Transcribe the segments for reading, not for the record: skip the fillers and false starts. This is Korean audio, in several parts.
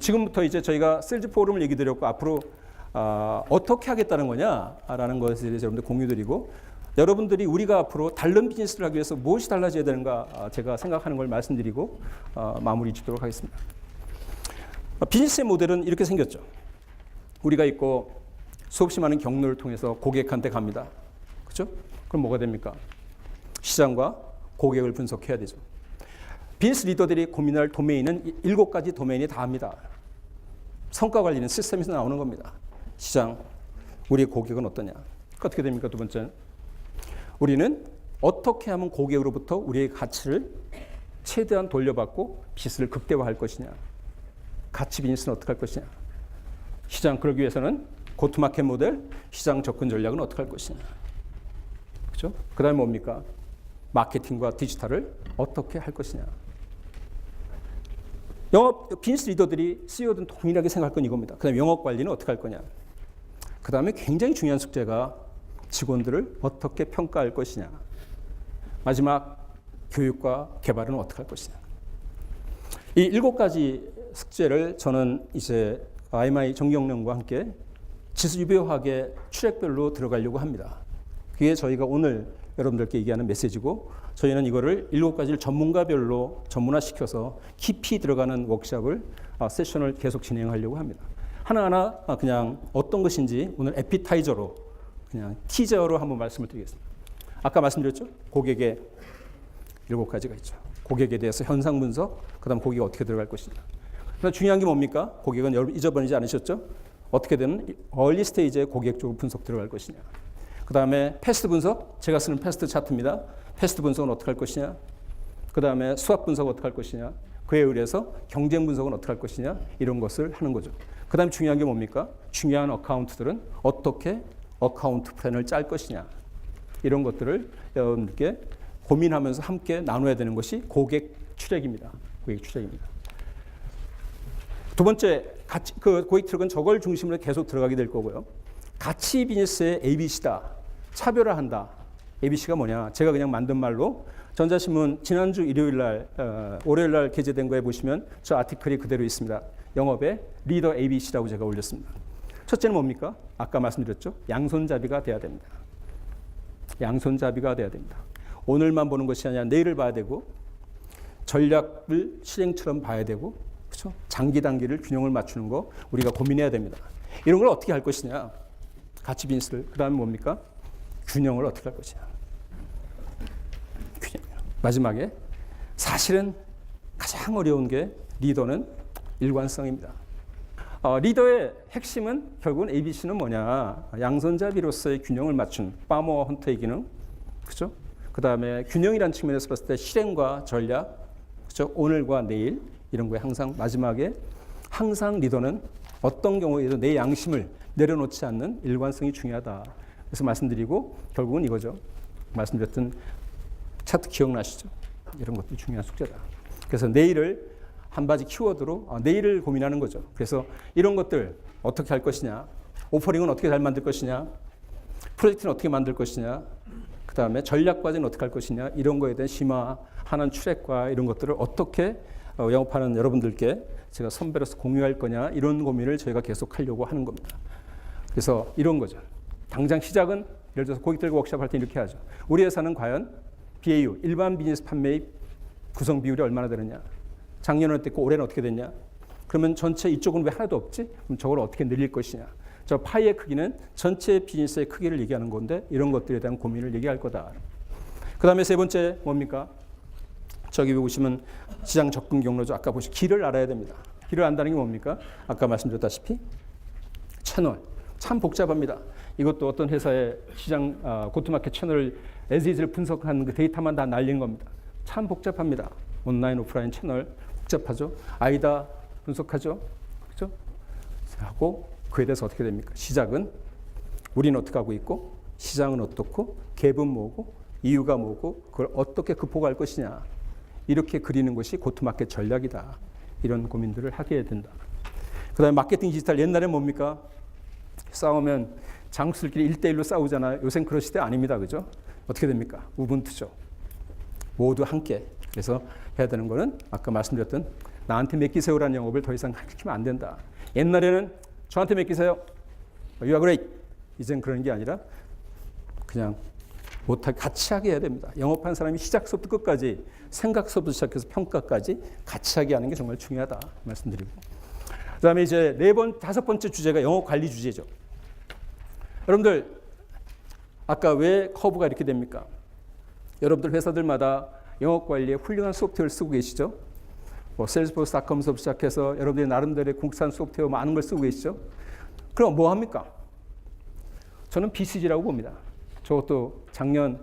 지금부터 이제 저희가 셀즈 포럼을 얘기 드렸고 앞으로 어떻게 하겠다는 거냐라는 것에 대해서 여러분들 공유드리고 여러분들이 우리가 앞으로 다른 비즈니스를 하기 위해서 무엇이 달라져야 되는가 제가 생각하는 걸 말씀드리고 마무리 짓도록 하겠습니다. 비즈니스의 모델은 이렇게 생겼죠. 우리가 있고 수없이 많은 경로를 통해서 고객한테 갑니다. 그렇죠? 그럼 뭐가 됩니까? 시장과 고객을 분석해야 되죠. 비즈니스 리더들이 고민할 도메인은 7가지 도메인이 다 합니다. 성과 관리는 시스템에서 나오는 겁니다. 시장, 우리의 고객은 어떠냐? 어떻게 됩니까? 두 번째는 우리는 어떻게 하면 고객으로부터 우리의 가치를 최대한 돌려받고 빚을 극대화할 것이냐? 가치 비즈니스는 어떻게 할 것이냐? 시장, 그러기 위해서는 고투마켓 모델, 시장 접근 전략은 어떻게 할 것이냐? 그렇죠? 그다음에 뭡니까? 마케팅과 디지털을 어떻게 할 것이냐? 영업 비즈니스 리더들이 CEO든 동일하게 생각할 건 이겁니다. 그다음에 영업 관리는 어떻게 할 거냐? 그다음에 굉장히 중요한 숙제가 직원들을 어떻게 평가할 것이냐? 마지막 교육과 개발은 어떻게 할 것이냐? 이 7가지 숙제를 저는 이제 IMI 정경련과 함께 지수유배화하게 트랙별로 들어가려고 합니다. 그게 저희가 오늘 여러분들께 얘기하는 메시지고 저희는 이거를 7가지를 전문가별로 전문화시켜서 깊이 들어가는 워크숍을 세션을 계속 진행하려고 합니다. 하나하나 그냥 어떤 것인지 오늘 에피타이저로 그냥 티저로 한번 말씀을 드리겠습니다. 아까 말씀드렸죠? 고객의 7가지가 있죠. 고객에 대해서 현상 분석, 그다음 고객이 어떻게 들어갈 것이냐. 그다음 중요한 게 뭡니까? 고객은 여러분 잊어버리지 않으셨죠? 어떻게 되는 얼리 스테이지의 고객 쪽으로 분석 들어갈 것이냐. 그 다음에 패스트 분석, 제가 쓰는 패스트 차트입니다. 패스트 분석은 어떻게 할 것이냐. 그 다음에 수학 분석은 어떻게 할 것이냐. 그에 의해서 경쟁 분석은 어떻게 할 것이냐. 이런 것을 하는 거죠. 그 다음에 중요한 게 뭡니까? 중요한 어카운트들은 어떻게 어카운트 플랜을 짤 것이냐. 이런 것들을 여러분들께 고민하면서 함께 나눠야 되는 것이 고객 추적입니다. 고객 추적입니다. 두 번째, 고객 트랙은 저걸 중심으로 계속 들어가게 될 거고요. 가치 비즈니스의 ABC다. 차별화한다. ABC가 뭐냐? 제가 그냥 만든 말로 전자신문 지난주 일요일 날, 월요일 날 게재된 거에 보시면 저 아티클이 그대로 있습니다. 영업의 리더 ABC라고 제가 올렸습니다. 첫째는 뭡니까? 아까 말씀드렸죠. 양손잡이가 돼야 됩니다. 양손잡이가 돼야 됩니다. 오늘만 보는 것이 아니라 내일을 봐야 되고 전략을 실행처럼 봐야 되고 그렇죠? 장기 단기를 균형을 맞추는 거 우리가 고민해야 됩니다. 이런 걸 어떻게 할 것이냐? 가치 비즈니스를. 그다음에 뭡니까? 균형을 어떻게 할 것이냐. 균형. 마지막에 사실은 가장 어려운 게 리더는 일관성입니다. 리더의 핵심은 결국은 ABC는 뭐냐? 양손잡이로서의 균형을 맞춘 파머 헌터의 기능. 그렇죠? 그다음에 균형이라는 측면에서 봤을 때 실행과 전략, 그렇죠? 오늘과 내일 이런 거에 항상 마지막에 항상 리더는 어떤 경우에도 내 양심을 내려놓지 않는 일관성이 중요하다. 그래서 말씀드리고 결국은 이거죠. 말씀드렸던 차트 기억나시죠? 이런 것도 중요한 숙제다. 그래서 내일을 한 가지 키워드로 내일을 고민하는 거죠. 그래서 이런 것들 어떻게 할 것이냐, 오퍼링은 어떻게 잘 만들 것이냐, 프로젝트는 어떻게 만들 것이냐, 그 다음에 전략 과제는 어떻게 할 것이냐, 이런 거에 대한 심화하는 트랙과 이런 것들을 어떻게 영업하는 여러분들께 제가 선배로서 공유할 거냐, 이런 고민을 저희가 계속 하려고 하는 겁니다. 그래서 이런 거죠. 당장 시작은 예를 들어서 고객들과 워크숍 할 때 이렇게 하죠. 우리 회사는 과연 BAU, 일반 비즈니스 판매의 구성 비율이 얼마나 되느냐, 작년은 어땠고 올해는 어떻게 됐냐, 그러면 전체 이쪽은 왜 하나도 없지? 그럼 저걸 어떻게 늘릴 것이냐. 저 파이의 크기는 전체 비즈니스의 크기를 얘기하는 건데 이런 것들에 대한 고민을 얘기할 거다. 그 다음에 세 번째 뭡니까? 저기 보시면 시장 접근 경로죠. 아까 보시면 길을 알아야 됩니다. 길을 안다는 게 뭡니까? 아까 말씀드렸다시피 채널. 참 복잡합니다. 이것도 어떤 회사의 시장 고투마켓 채널을 as-is를 분석한 그 데이터만 다 날린 겁니다. 참 복잡합니다. 온라인, 오프라인 채널 복잡하죠. 아이다 분석하죠. 그렇죠? 하고 그에 대해서 어떻게 됩니까? 시작은 우리는 어떻게 하고 있고 시장은 어떻고 갭은 뭐고 이유가 뭐고 그걸 어떻게 극복할 것이냐. 이렇게 그리는 것이 고투마켓 전략이다. 이런 고민들을 하게 된다. 그 다음에 마케팅 디지털. 옛날엔 뭡니까? 싸우면 장수들끼리 1대1로 싸우잖아요. 요새는 그런 시대 아닙니다. 그죠? 어떻게 됩니까? 우분투죠. 모두 함께. 그래서 해야 되는 거는 아까 말씀드렸던 나한테 맡기세요라는 영업을 더 이상 시키면 안 된다. 옛날에는 저한테 맡기세요. You are great. 이젠 그런 게 아니라 그냥 못하게 같이 하게 해야 됩니다. 영업하는 사람이 시작서부터 끝까지 생각서부터 시작해서 평가까지 같이 하게 하는 게 정말 중요하다 말씀드리고, 그다음에 이제 다섯 번째 주제가 영업 관리 주제죠. 여러분들 아까 왜 커브가 이렇게 됩니까? 여러분들 회사들마다 영업 관리에 훌륭한 소프트웨어를 쓰고 계시죠? 뭐 셀스포스닷컴부터 시작해서 여러분들이 나름대로의 국산 소프트웨어 많은 걸 쓰고 계시죠? 그럼 뭐 합니까? 저는 BCG라고 봅니다. 저것도 작년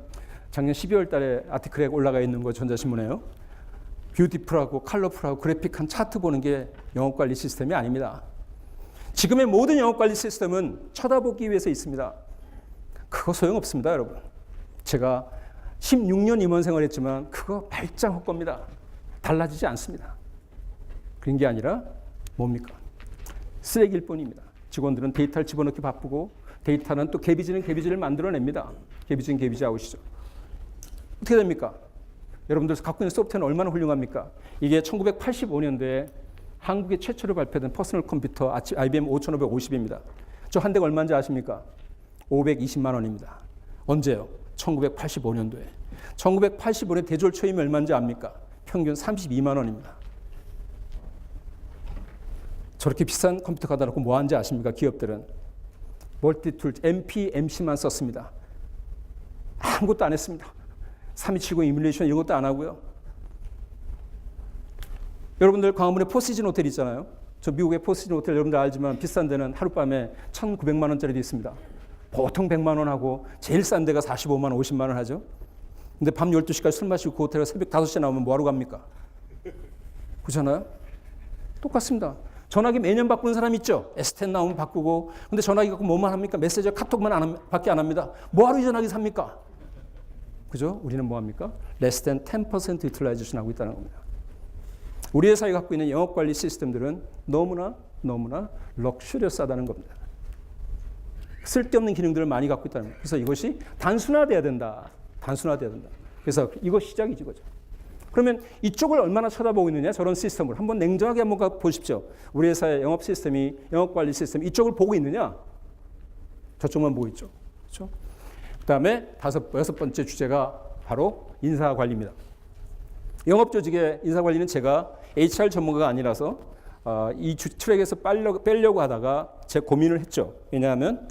12월 달에 아티클에 올라가 있는 거 전자신문에요. 뷰티풀하고 컬러풀하고 그래픽한 차트 보는 게 영업관리 시스템이 아닙니다. 지금의 모든 영업관리 시스템은 쳐다보기 위해서 있습니다. 그거 소용없습니다, 여러분. 제가 16년 임원 생활했지만 그거 발작 겁니다. 달라지지 않습니다. 그런 게 아니라 뭡니까? 쓰레기일 뿐입니다. 직원들은 데이터를 집어넣기 바쁘고 데이터는 또 개비지를 만들어냅니다. 개비지 아우시죠? 어떻게 됩니까? 여러분들 갖고 있는 소프트웨어는 얼마나 훌륭합니까? 이게 1985년도에 한국에 최초로 발표된 퍼스널 컴퓨터 IBM 5550입니다. 저 한 대가 얼마인지 아십니까? 520만 원입니다. 언제요? 1985년도에. 1985년 대졸 초임이 얼마인지 압니까? 평균 32만 원입니다. 저렇게 비싼 컴퓨터 갖다 놓고 뭐 하는지 아십니까? 기업들은 멀티툴 MP, MC만 썼습니다. 아무것도 안 했습니다. 3270 이뮬레이션 이런 것도 안 하고요. 여러분들 광화문에 포시즌 호텔 있잖아요. 저 미국의 포시즌 호텔 여러분들 알지만 비싼 데는 하룻밤에 1,900만 원짜리도 있습니다. 보통 100만 원 하고 제일 싼 데가 45만 원, 50만 원 하죠. 근데 밤 12시까지 술 마시고 그 호텔에 새벽 5시에 나오면 뭐하러 갑니까? 그렇잖아요? 똑같습니다. 전화기 매년 바꾸는 사람 있죠? S10 나오면 바꾸고. 근데 전화기 갖고 뭐만 합니까? 메시지 카톡만 밖에 안 합니다. 뭐하러 이 전화기 삽니까? 그죠? 우리는 뭐 합니까? less than 10% 유틸라이제이션 하고 있다는 겁니다. 우리 회사에 갖고 있는 영업관리 시스템들은 너무나 럭셔리하다는 겁니다. 쓸데없는 기능들을 많이 갖고 있다는 겁니다. 그래서 이것이 단순화돼야 된다. 그래서 이거 시작이지, 그죠? 그러면 이쪽을 얼마나 쳐다보고 있느냐, 저런 시스템을. 한번 냉정하게 한번 보십시오. 우리 회사의 영업관리 시스템 이쪽을 보고 있느냐? 저쪽만 보고 있죠. 그렇죠? 그 다음에 여섯 번째 주제가 바로 인사관리입니다. 영업조직의 인사관리는 제가 HR 전문가가 아니라서 이 트랙에서 빼려고 하다가 제 고민을 했죠. 왜냐하면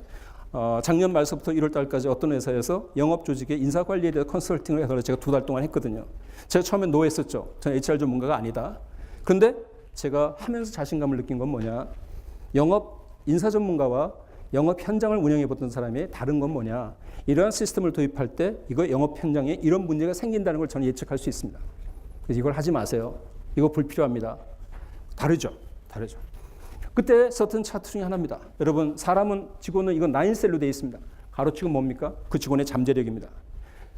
작년 말서부터 1월 달까지 어떤 회사에서 영업조직의 인사관리에 대해서 컨설팅을 해서 제가 2달 동안 했거든요. 제가 처음에 노했었죠. 저는 HR 전문가가 아니다. 그런데 제가 하면서 자신감을 느낀 건 뭐냐. 인사 전문가와 영업 현장을 운영해 보던 사람의 다른 건 뭐냐. 이러한 시스템을 도입할 때 이거 영업 현장에 이런 문제가 생긴다는 걸 저는 예측할 수 있습니다. 그래서 이걸 하지 마세요. 이거 불필요합니다. 다르죠. 그때 썼던 차트 중에 하나입니다. 여러분, 직원은 이건 9셀로 되어 있습니다. 가로치고 뭡니까? 그 직원의 잠재력입니다.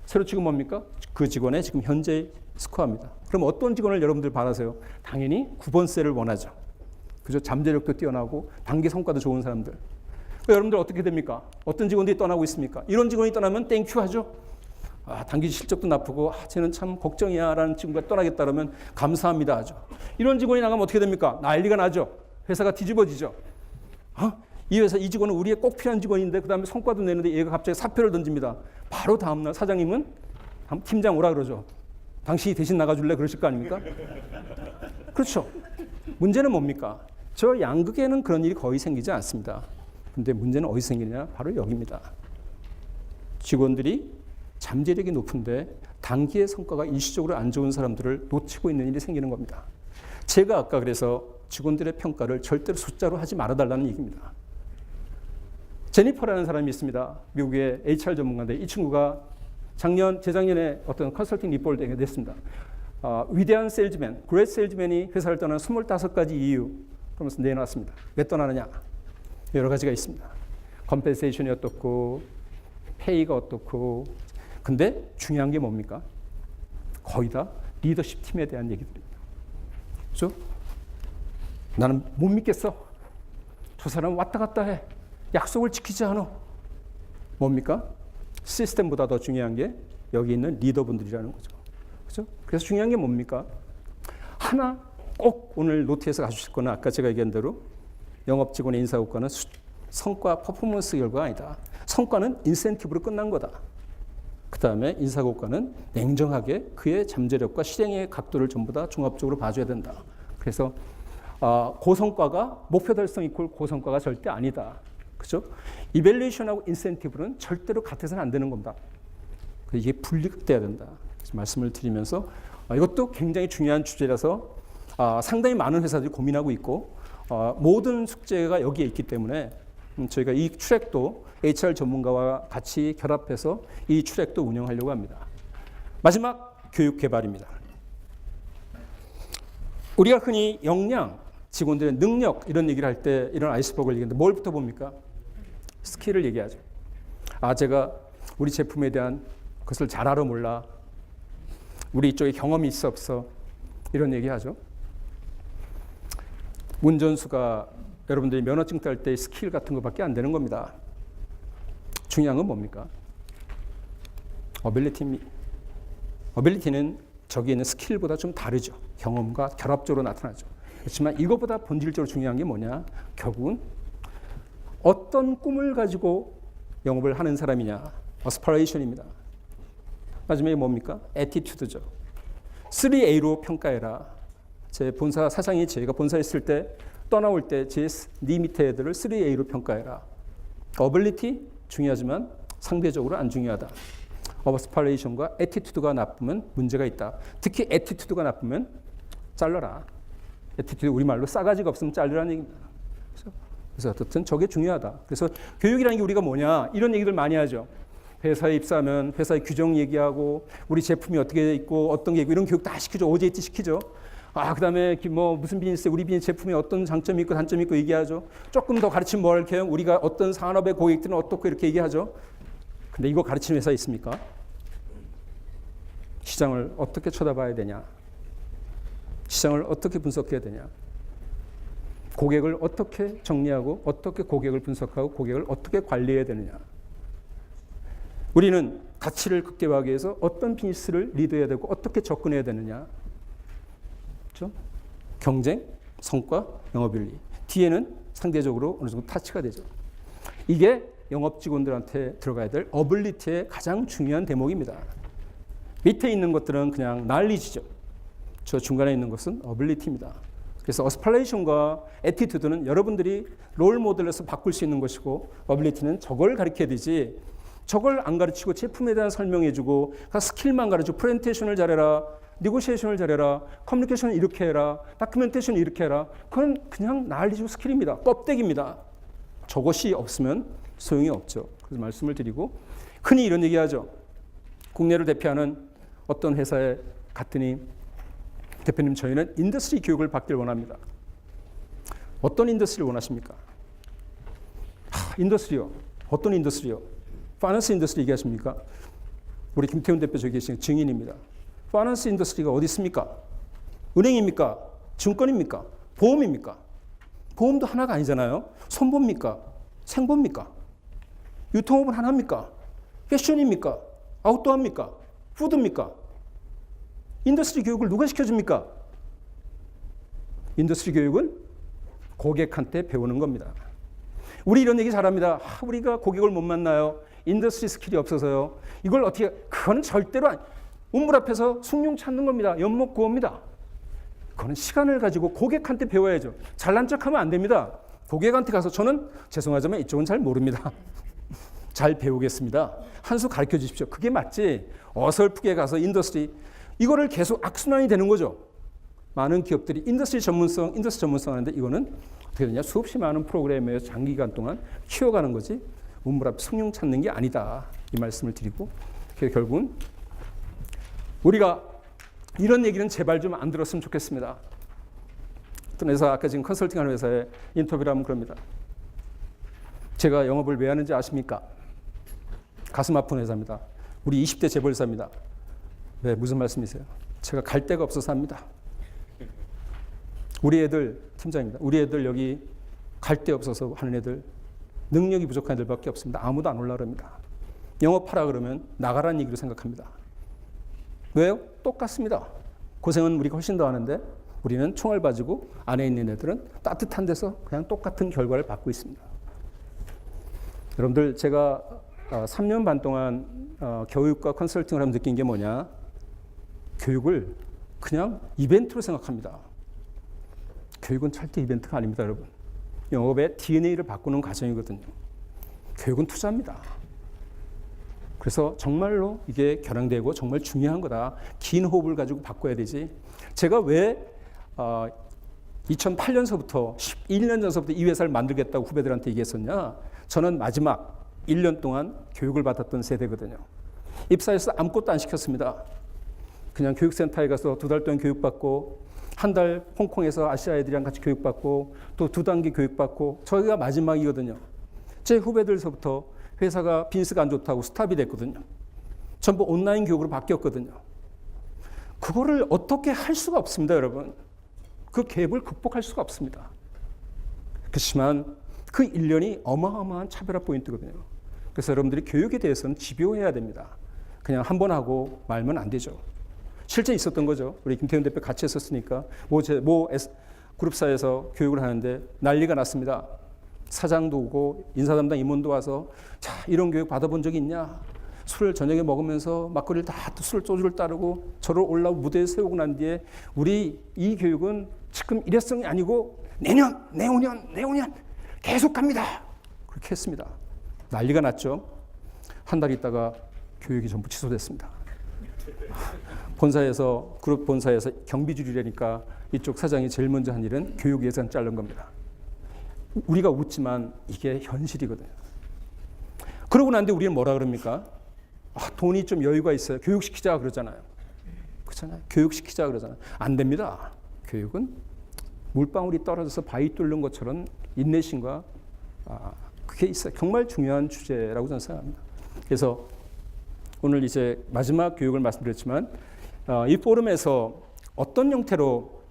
세로치고 뭡니까? 그 직원의 지금 현재 스코어입니다. 그럼 어떤 직원을 여러분들 바라세요? 당연히 9번 셀을 원하죠. 그죠? 잠재력도 뛰어나고 단기 성과도 좋은 사람들. 여러분들 어떻게 됩니까? 어떤 직원들이 떠나고 있습니까? 이런 직원이 떠나면 땡큐 하죠. 단기 실적도 나쁘고 쟤는 참 걱정이야 라는 친구가 떠나겠다 그러면 감사합니다 하죠. 이런 직원이 나가면 어떻게 됩니까? 난리가 나죠. 회사가 뒤집어지죠. 이 회사 이 직원은 우리의 꼭 필요한 직원인데 그 다음에 성과도 내는데 얘가 갑자기 사표를 던집니다. 바로 다음날 사장님은 팀장 오라 그러죠. 당신이 대신 나가줄래? 그러실 거 아닙니까? 그렇죠. 문제는 뭡니까? 저 양극에는 그런 일이 거의 생기지 않습니다. 근데 문제는 어디서 생기느냐? 바로 여기입니다. 직원들이 잠재력이 높은데 단기의 성과가 일시적으로 안 좋은 사람들을 놓치고 있는 일이 생기는 겁니다. 제가 아까 그래서 직원들의 평가를 절대로 숫자로 하지 말아달라는 얘기입니다. 제니퍼라는 사람이 있습니다. 미국의 HR 전문가인데 이 친구가 재작년에 어떤 컨설팅 리포트를 냈습니다. 위대한 세일즈맨, 그레이트 세일즈맨이 회사를 떠나는 25가지 이유 그러면서 내놨습니다. 왜 떠나느냐? 여러 가지가 있습니다. 컴펜세이션이 어떻고 페이가 어떻고 근데 중요한 게 뭡니까? 거의 다 리더십 팀에 대한 얘기들입니다. 그렇죠? 나는 못 믿겠어. 저 사람 왔다 갔다 해. 약속을 지키지 않아. 뭡니까? 시스템보다 더 중요한 게 여기 있는 리더분들이라는 거죠. 그렇죠? 그래서 중요한 게 뭡니까? 하나 꼭 오늘 노트에서 가주실 거는 아까 제가 얘기한 대로 영업 직원의 인사 효과는 성과 퍼포먼스 결과가 아니다. 성과는 인센티브로 끝난 거다. 그 다음에 인사 효과는 냉정하게 그의 잠재력과 실행의 각도를 전부 다 종합적으로 봐줘야 된다. 그래서 고성과가 목표 달성 이퀄 고성과가 절대 아니다. 그죠? 이밸리에이션하고 인센티브는 절대로 같아서는 안 되는 겁니다. 이게 분리돼야 된다. 말씀을 드리면서 이것도 굉장히 중요한 주제라서 상당히 많은 회사들이 고민하고 있고 모든 숙제가 여기에 있기 때문에 저희가 이 트랙도 HR 전문가와 같이 결합해서 이 트랙도 운영하려고 합니다. 마지막 교육 개발입니다. 우리가 흔히 역량, 직원들의 능력 이런 얘기를 할 때 이런 아이스버그를 얘기하는데 뭘부터 봅니까? 스킬을 얘기하죠. 제가 우리 제품에 대한 것을 잘 알아 몰라. 우리 이쪽에 경험이 있어 없어. 이런 얘기하죠. 운전수가 여러분들이 면허증 딸 때 스킬 같은 것밖에 안 되는 겁니다. 중요한 건 뭡니까? 어빌리티는 저기 있는 스킬보다 좀 다르죠. 경험과 결합적으로 나타나죠. 그렇지만 이것보다 본질적으로 중요한 게 뭐냐? 결국은 어떤 꿈을 가지고 영업을 하는 사람이냐? 어스파레이션입니다. 마지막에 뭡니까? 애티튜드죠. 3A로 평가해라. 제 본사 사장이 제가 본사에 있을 때 떠나올 때 제 네 밑에 애들을 3A로 평가해라. 어빌리티 중요하지만 상대적으로 안 중요하다. 어스파레이션과 애티튜드가 나쁘면 문제가 있다. 특히 애티튜드가 나쁘면 잘라라. 애티튜드 우리말로 싸가지가 없으면 잘리라는 얘기입니다. 그래서 어쨌든 저게 중요하다. 그래서 교육이라는 게 우리가 뭐냐 이런 얘기들 많이 하죠. 회사에 입사하면 회사의 규정 얘기하고 우리 제품이 어떻게 있고 어떤 게 있고 이런 교육 다 시키죠. OJT 시키죠. 그다음에 뭐 무슨 비즈니스에 우리 비즈니스 제품이 어떤 장점이 있고 단점이 있고 얘기하죠. 조금 더 가르치면 뭐 할게요? 우리가 어떤 산업의 고객들은 어떻고 이렇게 얘기하죠. 근데 이거 가르치는 회사 있습니까? 시장을 어떻게 쳐다봐야 되냐? 시장을 어떻게 분석해야 되냐? 고객을 어떻게 정리하고 어떻게 고객을 분석하고 고객을 어떻게 관리해야 되느냐? 우리는 가치를 극대화하기 위해서 어떤 비즈니스를 리드해야 되고 어떻게 접근해야 되느냐? 그렇죠? 경쟁, 성과, 영업윤리. 뒤에는 상대적으로 어느 정도 타치가 되죠. 이게 영업 직원들한테 들어가야 될 어빌리티의 가장 중요한 대목입니다. 밑에 있는 것들은 그냥 날리지죠. 저 중간에 있는 것은 어빌리티입니다. 그래서 어스팔레이션과 애티튜드는 여러분들이 롤 모델에서 바꿀 수 있는 것이고 어빌리티는 저걸 가르쳐야 되지 저걸 안 가르치고 제품에 대한 설명해주고 스킬만 가르치고 프레젠테이션을 잘해라. 니고시에이션을 잘해라. 커뮤니케이션을 이렇게 해라. 다큐멘테이션을 이렇게 해라. 그건 그냥 난리지고 스킬입니다. 껍데기입니다. 저것이 없으면 소용이 없죠. 그래서 말씀을 드리고 흔히 이런 얘기하죠. 국내를 대표하는 어떤 회사에 갔더니 대표님 저희는 인더스트리 교육을 받길 원합니다. 어떤 인더스트리를 원하십니까? 인더스트리요. 어떤 인더스트리요? 파이낸스 인더스트리 얘기하십니까? 우리 김태훈 대표 저기 계신 증인입니다. 파이낸스 인더스트리가 어디 있습니까? 은행입니까? 증권입니까? 보험입니까? 보험도 하나가 아니잖아요. 손보입니까? 생보입니까? 유통업은 하나입니까? 패션입니까? 아웃도어입니까? 푸드입니까? 인더스트리 교육을 누가 시켜줍니까? 인더스트리 교육은 고객한테 배우는 겁니다. 우리 이런 얘기 잘합니다. 우리가 고객을 못 만나요. 인더스트리 스킬이 없어서요. 이걸 어떻게, 그건 절대로 우물 앞에서 숭늉 찾는 겁니다. 연못 구호입니다. 그거는 시간을 가지고 고객한테 배워야죠. 잘난 척하면 안 됩니다. 고객한테 가서 저는 죄송하지만 이쪽은 잘 모릅니다. 잘 배우겠습니다. 한 수 가르쳐 주십시오. 그게 맞지. 어설프게 가서 인더스트리 이거를 계속 악순환이 되는 거죠. 많은 기업들이 인더스트리 전문성 하는데 이거는 어떻게 되냐? 수없이 많은 프로그램에서 장기간 동안 키워가는 거지 우물 앞 숭늉 찾는 게 아니다. 이 말씀을 드리고 결국은 우리가 이런 얘기는 제발 좀 안 들었으면 좋겠습니다. 어떤 회사 아까 지금 컨설팅하는 회사에 인터뷰를 하면 그럽니다. 제가 영업을 왜 하는지 아십니까? 가슴 아픈 회사입니다. 우리 20대 재벌사입니다. 네, 무슨 말씀이세요? 제가 갈 데가 없어서 합니다. 우리 애들, 팀장입니다. 우리 애들 여기 갈 데 없어서 하는 애들, 능력이 부족한 애들밖에 없습니다. 아무도 안 올라갑니다. 영업하라 그러면 나가라는 얘기로 생각합니다. 왜요? 똑같습니다. 고생은 우리가 훨씬 더 하는데 우리는 총알 가지고 안에 있는 애들은 따뜻한 데서 그냥 똑같은 결과를 받고 있습니다. 여러분들 제가 3년 반 동안 교육과 컨설팅을 하면 느낀 게 뭐냐? 교육을 그냥 이벤트로 생각합니다. 교육은 절대 이벤트가 아닙니다, 여러분. 영업의 DNA를 바꾸는 과정이거든요. 교육은 투자입니다. 그래서 정말로 이게 결항되고 정말 중요한 거다. 긴 호흡을 가지고 바꿔야 되지. 제가 왜 2008년서부터 11년 전서부터 이 회사를 만들겠다고 후배들한테 얘기했었냐? 저는 마지막 1년 동안 교육을 받았던 세대거든요. 입사해서 아무것도 안 시켰습니다. 그냥 교육센터에 가서 2달 동안 교육받고 한 달 홍콩에서 아시아 애들이랑 같이 교육받고 또 2단계 교육받고 저희가 마지막이거든요. 제 후배들서부터 회사가 비즈니스가 안 좋다고 스탑이 됐거든요. 전부 온라인 교육으로 바뀌었거든요. 그거를 어떻게 할 수가 없습니다, 여러분. 그 갭을 극복할 수가 없습니다. 그렇지만 그 1년이 어마어마한 차별화 포인트거든요. 그래서 여러분들이 교육에 대해서는 집요해야 됩니다. 그냥 한 번 하고 말면 안 되죠. 실제 있었던 거죠. 우리 김태훈 대표 같이 했었으니까 모 그룹사에서 교육을 하는데 난리가 났습니다. 사장도 오고 인사담당 임원도 와서 자, 이런 교육 받아본 적이 있냐? 술을 저녁에 먹으면서 막걸리를 다 소주를 따르고 저를 올라오고 무대에 세우고 난 뒤에 우리 이 교육은 지금 일회성이 아니고 내년 계속 갑니다. 그렇게 했습니다. 난리가 났죠. 한 달 있다가 교육이 전부 취소됐습니다. 본사에서 그룹 본사에서 경비줄이라니까 이쪽 사장이 제일 먼저 한 일은 교육 예산 자른 겁니다. 우리가 웃지만 이게 현실이거든요. 그러고 난 뒤에 우리는 뭐라 그럽니까? 돈이 좀 여유가 있어요. 교육시키자 그러잖아요. 그렇잖아요. 교육시키자 그러잖아요. 안 됩니다. 교육은 물방울이 떨어져서 바위 뚫는 것처럼 인내심과 그게 있어요. 정말 중요한 주제라고 저는 생각합니다. 그래서 오늘 이제 마지막 교육을 말씀드렸지만 이 포럼에서 어떤 형태로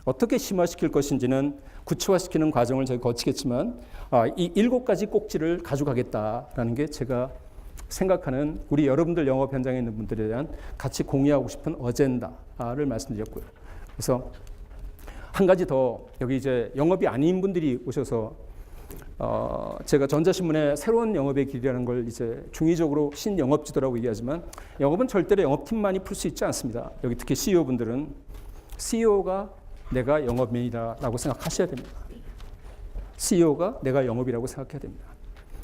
어떻게 심화시킬 것인지는 구체화시키는 과정을 저희 거치겠지만 이 7가지 꼭지를 가져가겠다라는 게 제가 생각하는 우리 여러분들 영업 현장에 있는 분들에 대한 같이 공유하고 싶은 어젠다를 말씀드렸고요. 그래서 한 가지 더 여기 이제 영업이 아닌 분들이 오셔서 제가 전자신문에 새로운 영업의 길이라는 걸 이제 중의적으로 신영업지도라고 얘기하지만 영업은 절대로 영업팀만이 풀 수 있지 않습니다. 여기 특히 CEO분들은 CEO가 내가 영업맨이다라고 생각하셔야 됩니다. CEO가 내가 영업이라고 생각해야 됩니다.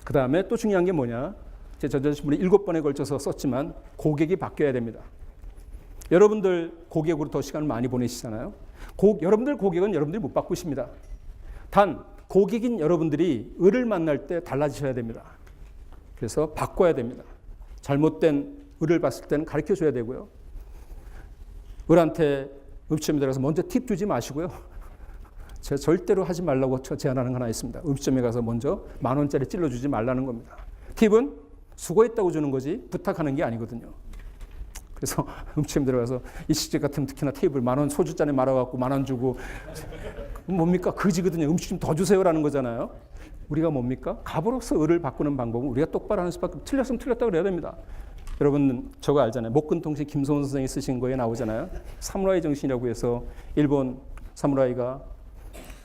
그 다음에 또 중요한 게 뭐냐? 제 전자신문에 7번에 걸쳐서 썼지만 고객이 바뀌어야 됩니다. 여러분들 고객으로 더 시간을 많이 보내시잖아요. 여러분들 고객은 여러분들이 못 바꾸십니다. 단 고객인 여러분들이 을을 만날 때 달라지셔야 됩니다. 그래서 바꿔야 됩니다. 잘못된 을을 봤을 때는 가르쳐줘야 되고요. 을한테 음식점에 들어가서 먼저 팁 주지 마시고요. 제가 절대로 하지 말라고 제안하는 거 하나 있습니다. 음식점에 가서 먼저 10,000원짜리 찔러주지 말라는 겁니다. 팁은 수고했다고 주는 거지 부탁하는 게 아니거든요. 그래서 음식점 들어가서 이 시집 같으면 특히나 테이블 10,000원 소주잔에 말아갖고 10,000원 주고 뭡니까? 그지거든요. 음식 좀 더 주세요라는 거잖아요. 우리가 뭡니까? 갑으로서 을을 바꾸는 방법은 우리가 똑바로 하는 수밖에 틀렸으면 틀렸다고 그래야 됩니다. 여러분 저거 알잖아요. 목근통신 김소원 선생이 쓰신 거에 나오잖아요. 사무라이 정신이라고 해서 일본 사무라이가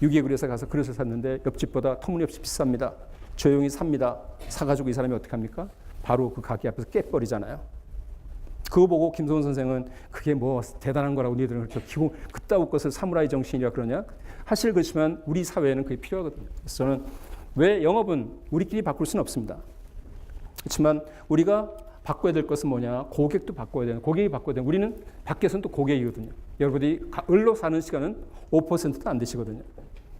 유기구리에서 가서 그릇을 샀는데 옆집보다 터무니없이 비쌉니다. 조용히 삽니다. 사가지고 이 사람이 어떻게 합니까? 바로 그 가게 앞에서 깨버리잖아요. 그거 보고 김소원 선생은 그게 뭐 대단한 거라고 니들은 그렇게 그따위 것을 사무라이 정신이라 그러냐? 사실 그렇지만 우리 사회에는 그게 필요하거든요. 그래서 저는 왜 영업은 우리끼리 바꿀 수는 없습니다. 그렇지만 우리가 바꿔야 될 것은 뭐냐? 고객도 바꿔야 되는, 고객이 바꿔야 되는. 우리는 밖에서는 또 고객이거든요. 여러분들이 을로 사는 시간은 5%도 안 되시거든요.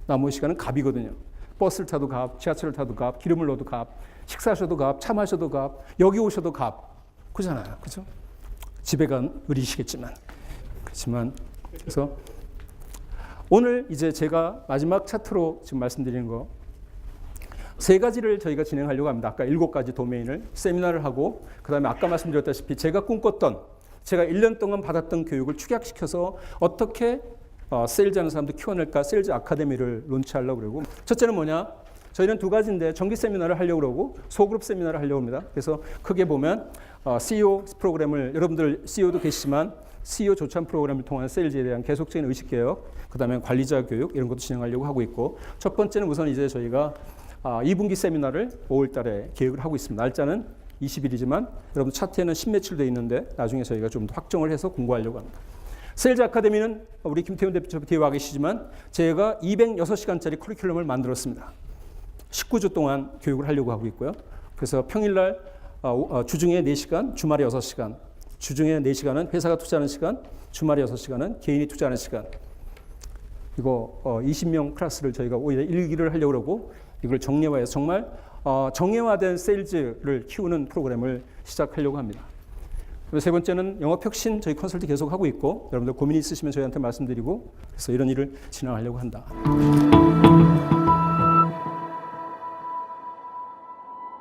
나머지 시간은 갑이거든요. 버스를 타도 갑, 지하철을 타도 갑, 기름을 넣어도 갑, 식사하셔도 갑, 차 마셔도 갑, 여기 오셔도 갑. 그잖아요. 그죠? 집에 간 을이시겠지만. 그렇지만, 그래서 오늘 이제 제가 마지막 차트로 지금 말씀드리는 거 3가지를 저희가 진행하려고 합니다. 아까 7가지 도메인을 세미나를 하고 그다음에 아까 말씀드렸다시피 제가 꿈꿨던 제가 1년 동안 받았던 교육을 축약시켜서 어떻게 세일즈하는 사람들 키워낼까 세일즈 아카데미를 론치하려고 그러고 첫째는 뭐냐? 저희는 2가지인데 정기 세미나를 하려고 그러고 소그룹 세미나를 하려고 합니다. 그래서 크게 보면 CEO 프로그램을 여러분들 CEO도 계시지만 CEO 조찬 프로그램을 통한 세일즈에 대한 계속적인 의식 개혁, 그다음에 관리자 교육 이런 것도 진행하려고 하고 있고, 첫 번째는 우선 이제 저희가 2분기 세미나를 5월달에 계획을 하고 있습니다. 날짜는 20일이지만 여러분 차트에는 신매출돼 있는데 나중에 저희가 좀 더 확정을 해서 공고하려고 합니다. 세일즈 아카데미는 우리 김태훈 대표 뒤에 와 계시지만 제가 206시간짜리 커리큘럼을 만들었습니다. 19주 동안 교육을 하려고 하고 있고요. 그래서 평일날 주중에 4시간, 주말에 6시간, 주중에 4시간은 회사가 투자하는 시간, 주말에 6시간은 개인이 투자하는 시간. 이거 20명 클래스를 저희가 오히려 1기를 하려고 그러고 이걸 정례화해서 정말 정예화된 세일즈를 키우는 프로그램을 시작하려고 합니다. 그리고 세 번째는 영업혁신 저희 컨설팅 계속 하고 있고 여러분들 고민 있으시면 저희한테 말씀드리고 그래서 이런 일을 진행하려고 한다.